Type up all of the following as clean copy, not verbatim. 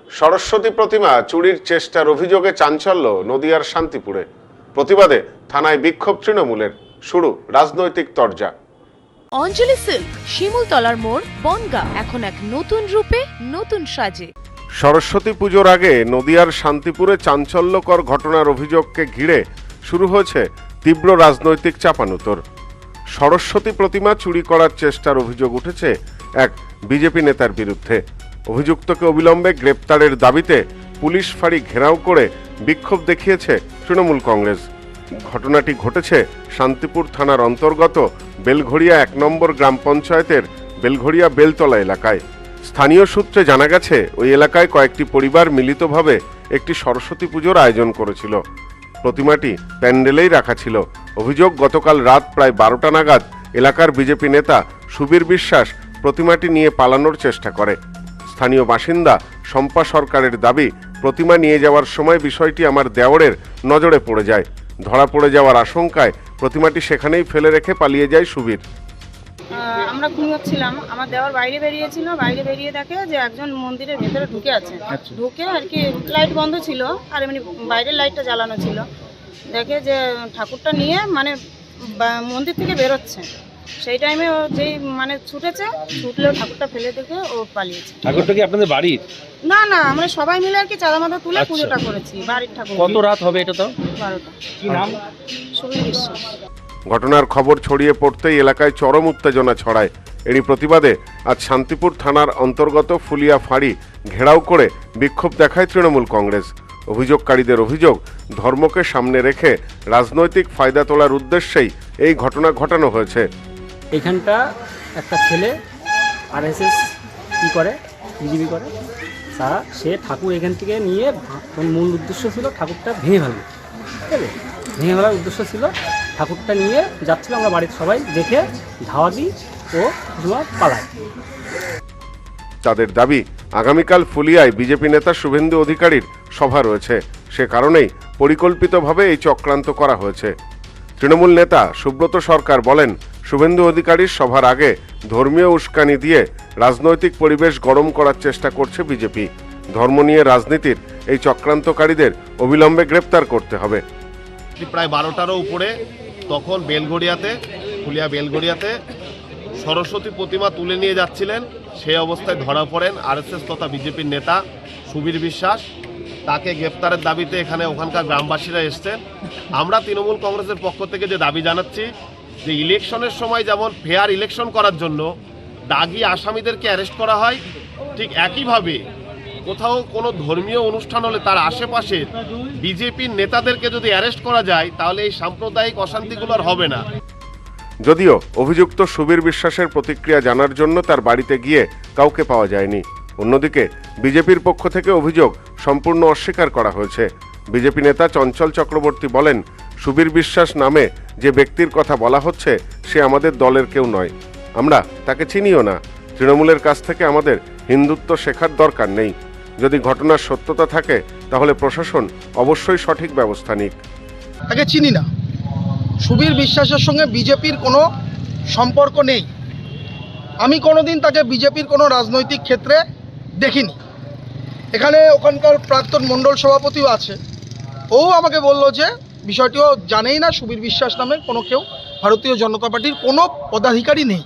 সরস্বতী প্রতিমা চুরির চেষ্টার অভিযোগে চাঞ্চল্য নদিয়ার শান্তিপুরে। প্রতিবাদে থানায় বিক্ষোভ তৃণমূলের, শুরু রাজনৈতিক তরজা। অঞ্জলি সিল্ক, শিমুলতলার মোড়, বনগাঁ, এখন এক নতুন রূপে, নতুন সাজে। সরস্বতী পুজোর আগে নদিয়ার শান্তিপুরে চাঞ্চল্যকর ঘটনার অভিযোগকে ঘিরে শুরু হয়েছে তীব্র রাজনৈতিক চাপানুতোর। সরস্বতী প্রতিমা চুরি করার চেষ্টার অভিযোগ উঠেছে এক বিজেপি নেতার বিরুদ্ধে। অভিযুক্তকে অবিলম্বে গ্রেপ্তারের দাবিতে পুলিশ ফাঁড়ি ঘেরাও করে বিক্ষোভ দেখিয়েছে তৃণমূল কংগ্রেস। ঘটনাটি ঘটেছে শান্তিপুর থানার অন্তর্গত বেলঘড়িয়া ১ নম্বর গ্রাম পঞ্চায়েতের বেলঘড়িয়া বেলতলা এলাকায়। স্থানীয় সূত্রে জানা গেছে, ওই এলাকায় কয়েকটি পরিবার মিলিতভাবে একটি সরস্বতী পুজোর আয়োজন করেছিল। প্রতিমাটি প্যান্ডেলেই রাখা ছিল। অভিযোগ, গতকাল রাত প্রায় ১২টা নাগাদ এলাকার বিজেপি নেতা সুবীর বিশ্বাস প্রতিমাটি নিয়ে পালানোর চেষ্টা করে। স্থানীয় বাসিন্দা শম্পা সরকারের দাবি, প্রতিমা নিয়ে যাওয়ার সময় বিষয়টি আমার দেওরের নজরে পড়ে যায়। ধরা পড়ে যাওয়ার আশঙ্কায় প্রতিমাটি সেখানেই ফেলে রেখে পালিয়ে যায় সুবীর। আমরা ঘুমোচ্ছিলাম, আমার দেওয়ার বাইরে বেরিয়েছিল, বাইরে বেরিয়ে দেখে যে একজন মন্দিরের ভেতরে ঢুকে আছে। ঢুকে আর কি লাইট বন্ধ ছিল আর এমনি বাইরের লাইটটা জ্বালানো ছিল, দেখে যে ঠাকুরটা নিয়ে মানে মন্দির থেকে বেরোচ্ছে। সেই টাইমে ও যেই মানে ছুটলেও ঠাকুরটা ফেলে দেখে ও পালিয়েছে। ঠাকুরটা কি আপনাদের বাড়ির? না না, আমরা সবাই মিলে আর কি চাঁদা মাদা তুলে পুজোটা করেছি বাড়ির ঠাকুর। কত রাত হবে এটা? তো 12টা। কি নাম? সুবীর বিশ্বাস। ঘটনার খবর ছড়িয়ে পড়তেই এলাকায় চরম উত্তেজনা ছড়ায়। এরই প্রতিবাদে আজ শান্তিপুর থানার অন্তর্গত ফুলিয়া ফাঁড়ি ঘেরাও করে বিক্ষোভ দেখায় তৃণমূল কংগ্রেস। অভিযোগকারীদের অভিযোগ, ধর্মকে সামনে রেখে রাজনৈতিক ফায়দা তোলার উদ্দেশ্যেই এই ঘটনা ঘটানো হয়েছে। এখানটা একটা ছেলে আরএসএস কি করে, বিজেপি করে, তারা সে ঠাকুর এখান থেকে নিয়ে মূল উদ্দেশ্য ছিল ঠাকুরটা ভেঙে ফেলবে, ঠিক আছে? ভেঙে ফেলার উদ্দেশ্য ছিল, ঠাকুরটা নিয়ে যাচ্ছিল, আমরা বাড়ির সবাই দেখে ধাওয়া দিই ও পালায়। তাদের দাবি, আগামীকাল ফুলিয়ায় বিজেপি নেতা শুভেন্দু অধিকারীর সভা রয়েছে, সে কারণেই পরিকল্পিতভাবে এই চক্রান্ত করা হয়েছে। তৃণমূল নেতা সুব্রত সরকার বলেন, শুভেন্দু অধিকারীর সভার আগে ধর্মীয় উস্কানি দিয়ে রাজনৈতিক পরিবেশ গরম করার চেষ্টা করছে বিজেপি। ধর্ম নিয়ে রাজনীতির এই চক্রান্তকারীদের অবিলম্বে গ্রেপ্তার করতে হবে। প্রায় 12টারও উপরে তখন ফুলিয়া বেলঘড়িয়াতে সরস্বতী প্রতিমা তুলে নিয়ে যাচ্ছিলেন। সেই অবস্থায় ধরা পড়েন আরএসএস তথা বিজেপির নেতা সুবীর বিশ্বাস। তাকে গ্রেপ্তারের দাবিতে ওখানকার গ্রামবাসীরা এসছেন। আমরা তৃণমূল কংগ্রেসের পক্ষ থেকে যে দাবি জানাচ্ছি, যে ইলেকশনের সময় যেমন ফেয়ার ইলেকশন করার জন্য দাগি আসামিদেরকে অ্যারেস্ট করা হয়, ঠিক একইভাবে কোথাও কোনো ধর্মীয় অনুষ্ঠান হলে তার আশেপাশে বিজেপির নেতাদেরকে যদি অ্যারেস্ট করা যায়, তাহলে এই সাম্প্রদায়িক অশান্তিগুলো আর হবে না। যদিও অভিযুক্ত সুবীর বিশ্বাসের প্রতিক্রিয়া জানার জন্য তার বাড়িতে গিয়ে কাউকে পাওয়া যায়নি। অন্যদিকে বিজেপির পক্ষ থেকে অভিযোগ সম্পূর্ণ অস্বীকার করা হয়েছে। বিজেপি নেতা চঞ্চল চক্রবর্তী বলেন, সুবীর বিশ্বাস নামে যে ব্যক্তির কথা বলা হচ্ছে সে আমাদের দলের কেউ নয়, আমরা তাকে চিনিও না। তৃণমূলের কাছ থেকে আমাদের হিন্দুত্ব শেখার দরকার নেই। যদি ঘটনার সত্যতা থাকে তাহলে প্রশাসন অবশ্যই সঠিক ব্যবস্থা নিক। তাকে চিনি না। সুবীর বিশ্বাসের সঙ্গে বিজেপির কোনো সম্পর্ক নেই। আমি কোনোদিন তাকে বিজেপির কোনো রাজনৈতিক ক্ষেত্রে দেখিনি। ওখানকার প্রাক্তন মণ্ডল সভাপতিও আছে, ও আমাকে বলল যে বিষয়টিও জানেই না, সুবীর বিশ্বাস নামে কোনো কেউ ভারতীয় জনতা পার্টির কোনো পদাধিকারী নেই।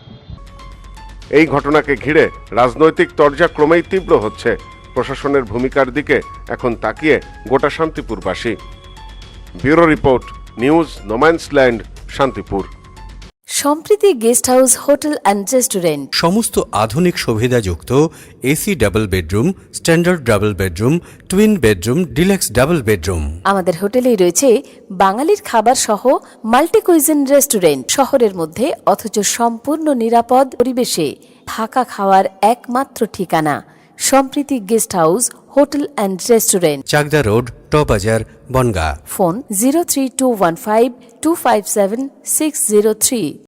এই ঘটনাকে ঘিরে রাজনৈতিক তরজা ক্রমেই তীব্র হচ্ছে। প্রশাসনের ভূমিকার দিকে এখন তাকিয়ে গোটা শান্তিপুরবাসী। Bureau report, news no man's land, Shantipur. Sampriti guest house, hotel and restaurant. সমস্ত আধুনিক সুবিধাযুক্ত AC double bedroom, standard double bedroom, twin bedroom, deluxe double bedroom. আমাদের হোটেলেই রয়েছে বাঙালির খাবার সহ মাল্টি কুইজিন রেস্টুরেন্ট। শহরের মধ্যে অথচ সম্পূর্ণ নিরাপদ পরিবেশে থাকা খাওয়ার একমাত্র ঠিকানা Sampriti guest house, hotel and restaurant, Chakdah road, টবাজার, বনগাঁ। ফোন 03215257603।